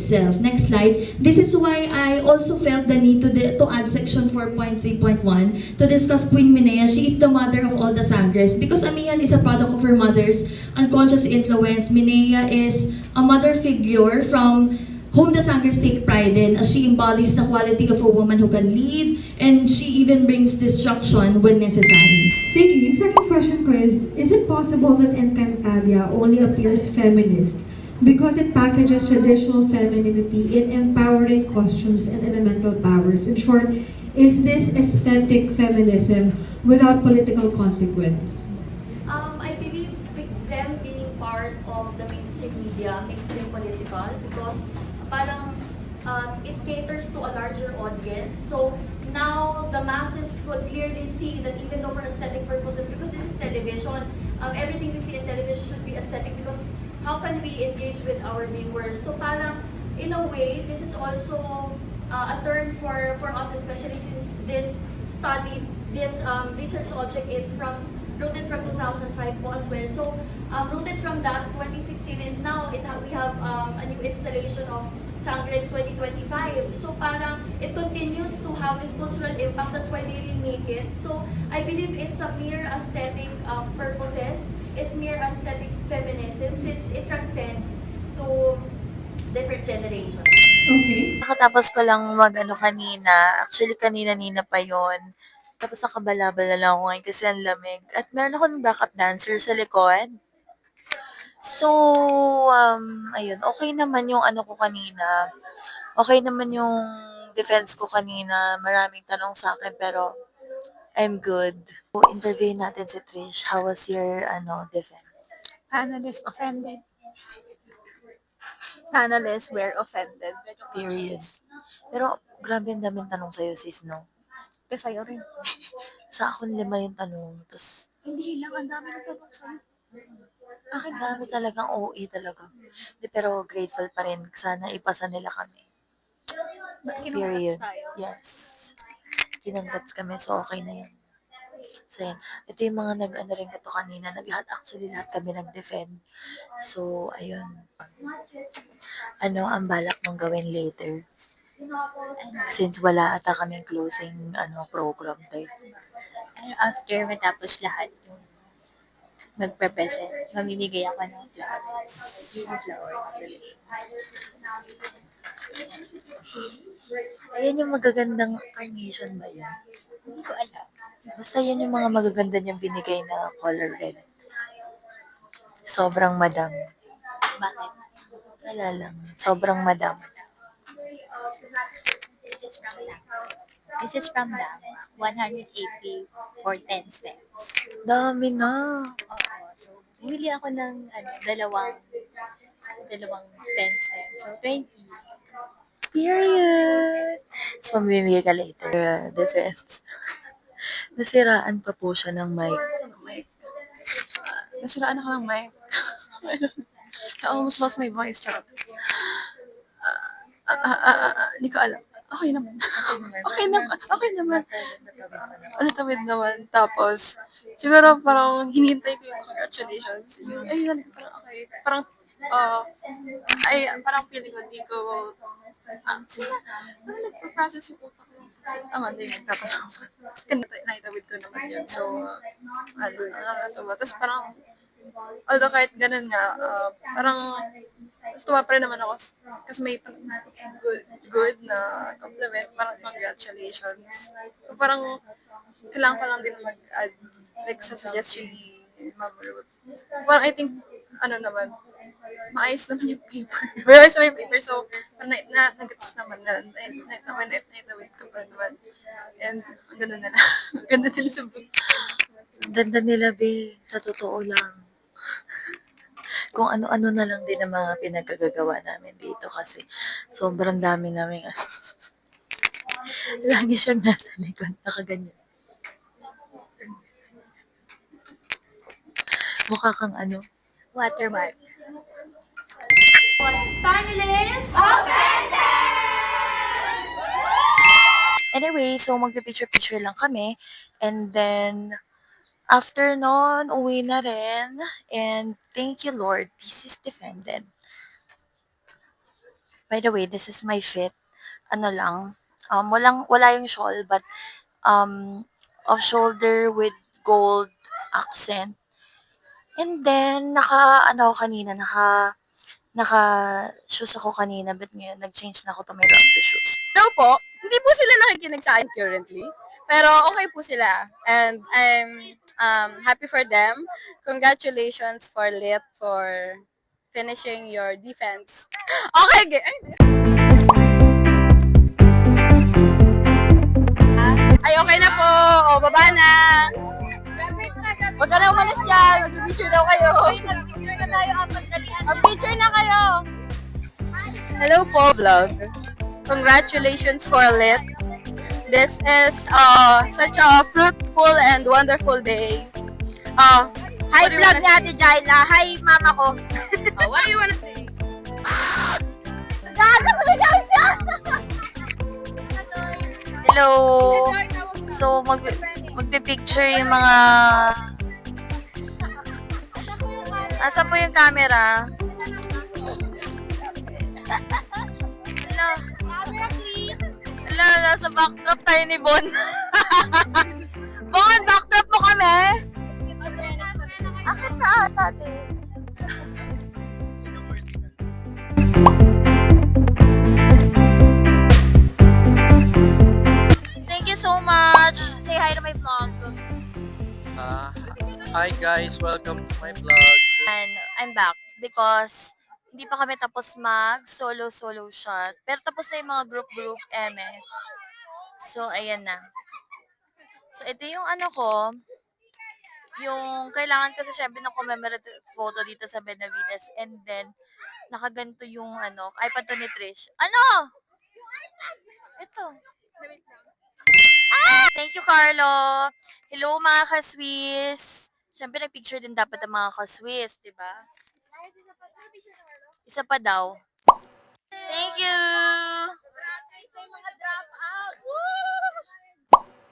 itself. Next slide. This is why I also felt the need to add section 4.3.1 to discuss Queen Minea. She is the mother of all the Sangres. Because Amihan is a product of her mother's unconscious influence, Minea is a mother figure from whom the Sangres take pride in, as she embodies the quality of a woman who can lead, and she even brings destruction when necessary. Thank you. Yung second question ko is it possible that Encantadia only appears feminist because it packages traditional femininity in empowering costumes and elemental powers? In short, is this aesthetic feminism without political consequence? I believe with them being part of the mainstream media, mainstream political, because parang it caters to a larger audience. So now the masses could clearly see that even though for aesthetic purposes, because this is television, everything we see in television should be aesthetic, because how can we engage with our viewers? So parang in a way, this is also a turn for us, especially since this study, this research object is rooted from 2005 po as well. So rooted from that 2016, and now we have a new installation of Sangre 2025. So parang it continues to have this cultural impact. That's why they remake it. So I believe it's a mere aesthetic purposes. It's mere aesthetic feminism since it transcends to different generations. Okay. Kakatapos ko lang mag-ano kanina, actually kanina-nina pa yon. Tapos nakabalabala lang ako ngayon kasi ang lamig. At meron akong backup dancer sa likod. So, ayun, okay naman yung ano ko kanina. Okay naman yung defense ko kanina. Maraming tanong sa akin pero I'm good. So, interview natin si Trish. How was your defense? Panelists offended. Panelists were offended. Period. Pero grabe ang daming tanong sa'yo, sis, no? Kasi sa'yo rin. Sa akin 5 yung tanong. Tapos, Hindi lang, ang dami ng tanong sa'yo. ang dami talagang OA talaga. Di, pero grateful pa rin. Sana ipasa nila kami. Kinongrats Period. tayo. Yes. Kinongrats kami, so okay na yun. So, yan. Ito yung mga nag-ano rin ko to kanina. Lahat kami nag-defend. So, ayun. Ano ang balak mong gawin later? Since wala ata kaming closing program tayo. After matapos lahat yung magpe-present, mamimigay ako ng flowers. Ayan yung magagandang carnation ba yan? Hindi ko alam. Basta yan yung mga magaganda niyang binigay na color red. Sobrang madam. Bakit? Wala lang. Sobrang madam. This is from Dam. This is from Dam. 180 for 10 steps. Dami na. Oo. So, bumili ako ng dalawang 10 steps. So, 20. Period. So, mamimigay ka later. Defense. Nasiraan pa po siya ng mic. Mic. Nasiraan ako ng mic. I almost lost my voice. Charot. Hindi ko alam. Okay naman. Okay naman. Okay naman. Tawid naman. Tapos, siguro parang hinintay ko yung congratulations. Yung, ay, parang okay. Parang, parang feeling ko, di ko, sila, parang nagpa-process yung utak ko. Hindi nagtatanong. Naitawid ko naman yun. So, nakakatawa. Tapos parang, although kahit ganun nga, parang, tuwa pa rin naman ako kasi may good na compliment, parang congratulations. So parang kailangan ko lang din mag-add like sa suggestion ni Ma'am Ruth. So, parang I think naman, maayos naman yung paper. Maayos naman yung paper, so parang nag-gets naman na naitawid ko pa naman. And ang ganda nila. Ang ganda nila sa book. Ganda nila, be. Sa totoo lang. Kung ano-ano na lang din ang mga pinagkagagawa namin dito kasi sobrang dami namin. Lagi siyang nasa likod, nakaganyan. Mukha kang Watermark. Panelists! Anyway, so magpipicture-picture lang kami. And then, after nun, uwi na rin. And thank you, Lord. This is defended. By the way, this is my fit. Ano lang, wala yung shawl, but off shoulder with gold accent. And then, naka-shoes ako kanina, but ngayon, nag-change na ako to my rubber shoes. Hello po, hindi po sila nakikinig sa akin currently. Pero okay po sila. And I'm happy for them. Congratulations for Lit for finishing your defense. Okay, ay, okay na po. O, baba na. Huwag ka na umalis dyan. Mag-picture daw kayo. Mag-picture na tayo, dalian. Mag-picture na kayo. Hello po, vlog. Congratulations for Lit. This is such a fruitful and wonderful day. Hi, What do you vlog wanna ni Ate Jaila. Hi, mama ko. What do you wanna say? Gaga, tumigaw siya! Hello! So, magpipicture yung mga... Asa po yung camera? Hello? Hello, nasa backdrop tayo ni Bon. Bon, backdrop mo kami? Akit ka, tate. Thank you so much. Say hi to my vlog. Hi guys, welcome to my vlog. And I'm back because hindi pa kami tapos mag solo shot. Pero tapos na yung mga group eme. So, ayan na. So, ito yung ano ko, yung kailangan kasi syempre ng commemorative photo dito sa Benavides. And then, nakaganto yung ano, iPad to ni Trish. Ano? Ito. Thank you, Carlo. Hello, mga ka-Swiss. Siyempre, nag-picture din dapat ang mga ka-Swiss, di ba? Isa pa daw. Thank you!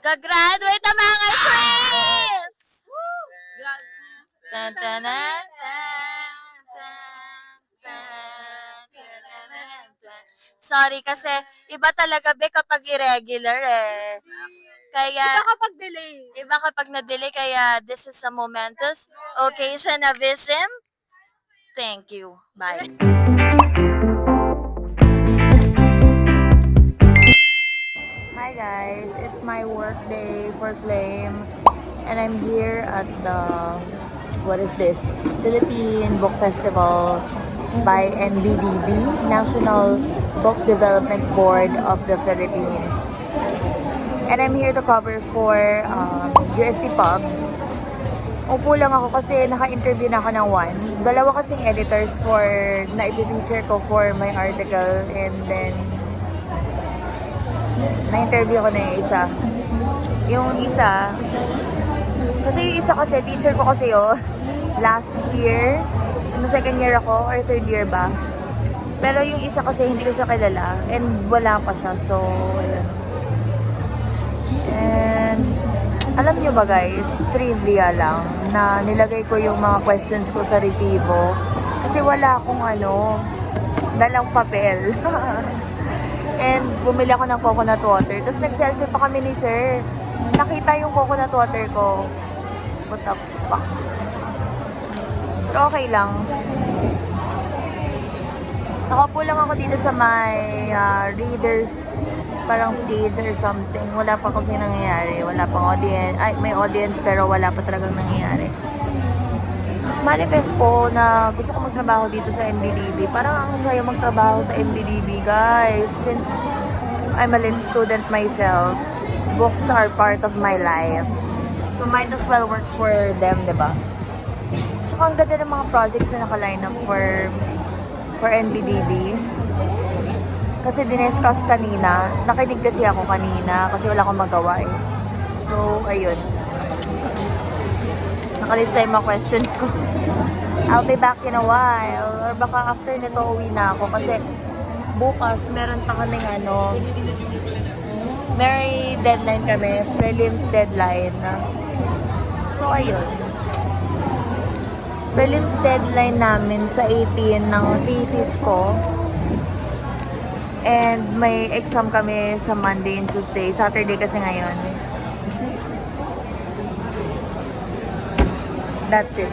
Gagraduate na mga Swiss! Tan, tan, tan, tan, tan, tan, tan. Sorry kasi iba talaga be kapag irregular eh. Kaya iba kapag na-delay kaya this is a momentous occasion na vision. Thank you. Bye. Hi guys, it's my work day for Flame and I'm here at the Philippine Book Festival by NBDB, National Book Development Board of the Philippines. And I'm here to cover for UST Pub. Upo lang ako kasi naka-interview na ako ng one. Dalawa kasing editors for na i-feature ko for my article and then na-interview ko na yung isa. Yung isa, kasi teacher ko kasi yun, last year, second year ako or third year ba. Pero yung isa kasi hindi ko siya kilala and wala pa siya. So, ayun. And, alam nyo ba guys, trivia lang na nilagay ko yung mga questions ko sa resibo. Kasi wala akong dalang papel. And bumili ako ng coconut water. Tapos nag-selfie pa kami ni sir. Nakita yung coconut water ko. What the fuck? Pero okay lang. Nakapo lang ako dito sa may readers parang stage or something. Wala pa kasi nangyayari. Wala pang audience. Ay, may audience pero wala pa talagang nangyayari. Manifest ko na gusto ko magtrabaho dito sa MBDB. Parang ang saya magtrabaho sa MBDB, guys. Since I'm a lit student myself, books are part of my life. So, might as well work for them, diba? Tsaka ang ganda ng mga projects na naka-line up for NBDB. Kasi dinescuss kanina. Nakinig kasi ako kanina kasi wala akong magawa eh. So, ayun. Nakalista yung mga questions ko. I'll be back in a while. Or baka after nito uwi na ako. Kasi bukas meron pa kaming may deadline kami. Prelims deadline. So, ayun. Prelims deadline namin sa 18 ng thesis ko. And may exam kami sa Monday and Tuesday. Saturday kasi ngayon. That's it.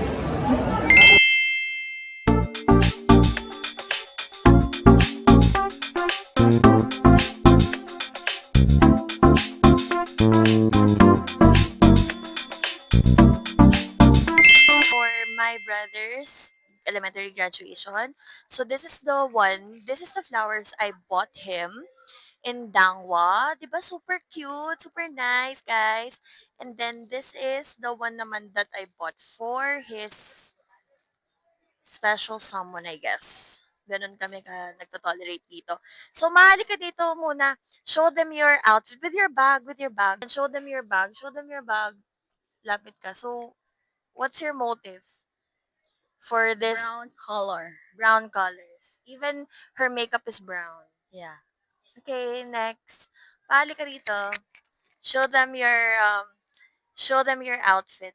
For my brother's elementary graduation. So this is the one, this is the flowers I bought him in Dangwa. 'Di ba super cute, super nice, guys. And then this is the one naman that I bought for his special someone, I guess. Ganun kami ka nagto-tolerate dito. So, mahali ka dito muna. Show them your outfit with your bag, with your bag. And show them your bag, show them your bag. Lapit ka. So, what's your motive for this Brown color. brown colors? Even her makeup is brown. Yeah. Okay, next. Pahali ka dito. Show them your outfit.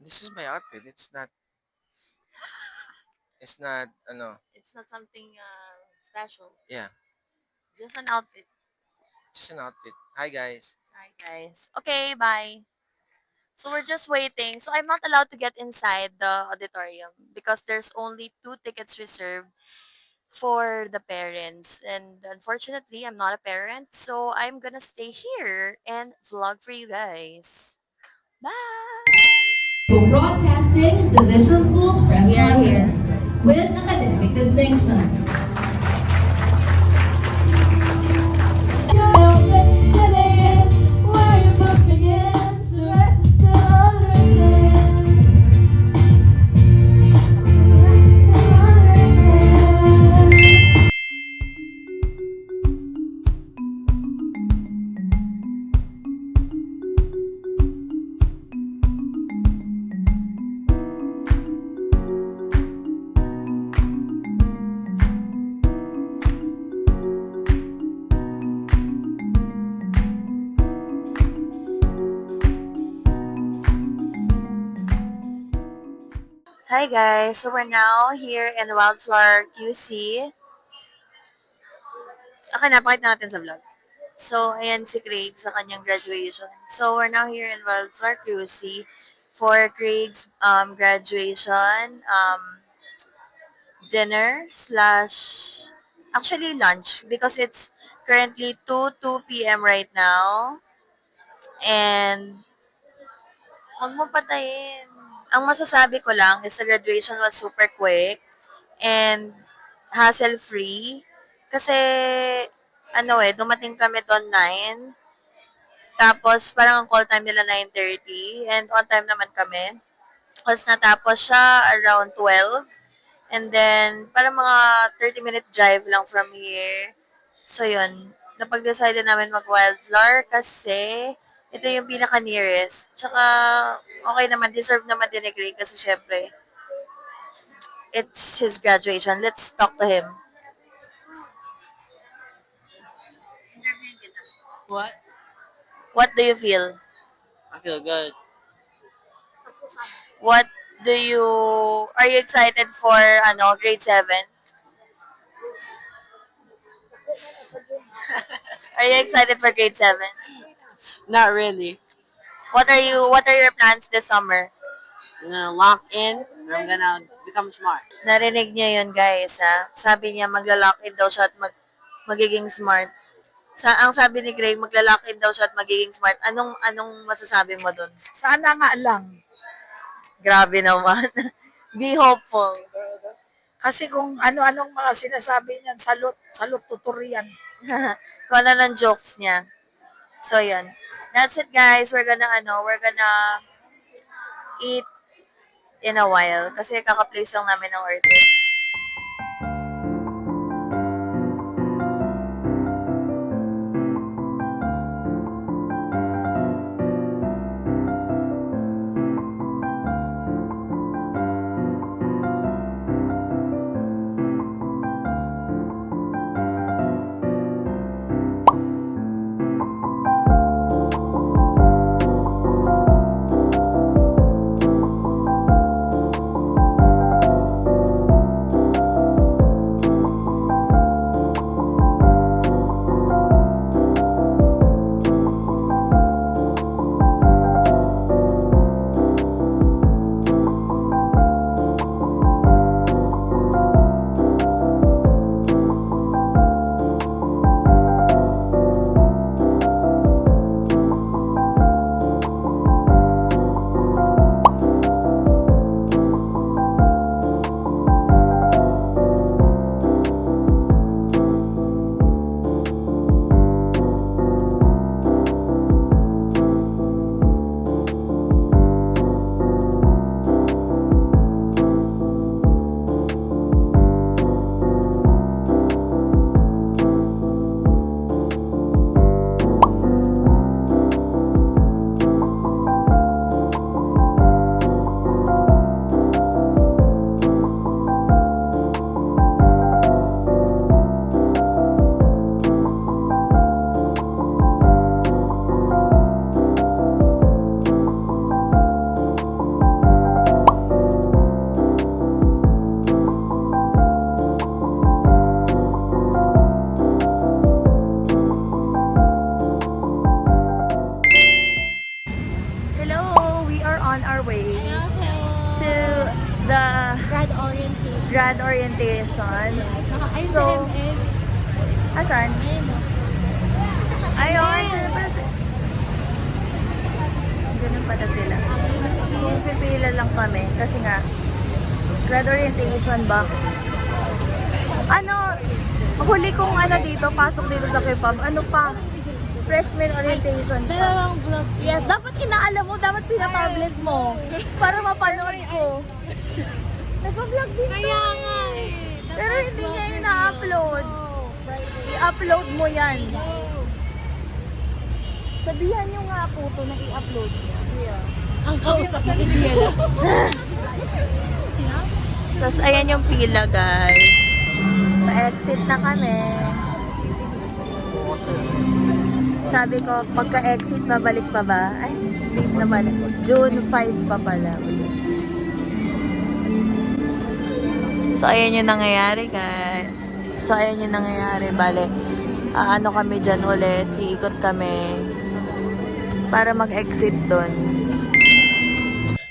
This is my outfit. It's not, It's not something special. yeah, Just an outfit. just an outfit. Hi, guys. Hi, guys. Okay, bye. So we're just waiting. So I'm not allowed to get inside the auditorium because there's only 2 tickets reserved for the parents. And unfortunately, I'm not a parent, so I'm gonna stay here and vlog for you guys. Bye! Broadcasting Division Schools Press We are here. Conference with academic distinction. Hi guys, so we're now here in Wildflower QC. Okay, napakita natin sa vlog. So, ayan si Craig sa kanyang graduation. So, we're now here in Wildflower QC for Craig's graduation dinner slash actually lunch because it's currently 2 p.m. right now. And huwag mo patayin. Ang masasabi ko lang is the graduation was super quick and hassle-free. Kasi, dumating kami doon 9. Tapos, parang ang call time nila 9:30 and on time naman kami. Tapos, natapos siya around 12. And then, parang mga 30-minute drive lang from here. So, yun. Napag-decide namin mag-Wildflower kasi ito yung pinaka-nearest. Tsaka, okay naman, deserve naman din ni Greg kasi syempre, it's his graduation. Let's talk to him. What? What do you feel? I feel good. Are you excited for, grade 7? Are you excited for grade 7? Not really. What are your plans this summer? I'm gonna lock in and I'm gonna become smart. Narinig niyo yun, guys, ha? Sabi niya, magla-lock in daw siya at magiging smart. Ang sabi ni Greg, magla-lock in daw siya at magiging smart. Anong masasabi mo dun? Sana nga lang. Grabe naman. Be hopeful. Kasi kung ano-anong mga sinasabi niyan, salot tutorian. Kung ano ng jokes niya. So, yun. That's it, guys. We're gonna eat in a while. Kasi kaka-place lang namin ng order. the Grad orientation. grad orientation. Ayun So, sa MS. asan? Ayun o. Ayun! Ganun pala sila. So, pipila lang kami kasi nga, grad orientation box. Ano, huli kong ano dito, pasok dito sa K-pop, ano pa? Freshman orientation pa. Dalawang vlog. Yes, dapat inaalam mo, dapat pinapublic mo. Para mapanood ko. Nag-vlog din to. Kaya nga eh. Pero hindi niya ina-upload. I-upload mo yan. Sabihan niyo nga po to na i-upload niya. Ang kausap na si Sheila. Tapos ayan yung pila, guys. Pa-exit na kami. Sabi ko, pagka-exit, babalik pa ba? Ay, hindi naman. June 5 pa pala. So, ayan yung nangyayari, guys. So, ayan yung nangyayari. Bale, ano kami dyan ulit. Iikot kami para mag-exit dun.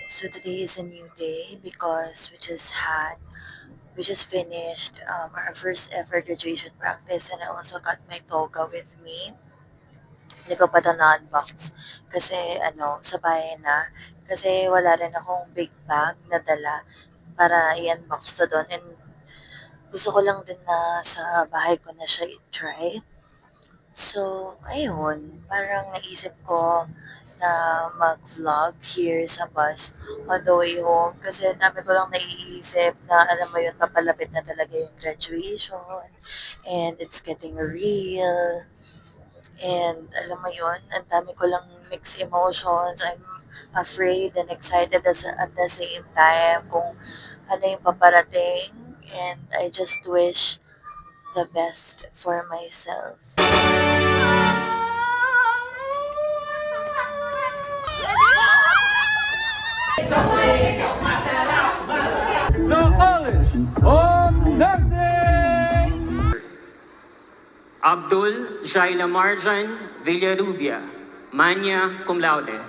So, today is a new day because we just finished our first ever graduation practice, and I also got my toga with me. Hindi ko pa ito na-unbox kasi sa bahay na. Kasi wala rin akong big bag na dala para i-unbox to doon. And gusto ko lang din na sa bahay ko na siya i-try. So, ayun. Parang naisip ko na mag-vlog here sa bus on the way home. Kasi dami ko lang naiisip na, alam mo yun, papalapit na talaga yung graduation. And it's getting real. And alam mo yun, ang dami ko lang mixed emotions. I'm afraid and excited at the same time kung ano yung paparating. And I just wish the best for myself. The College of Nursing! Abdul Jaila Marjan Villarubia, magna cum laude.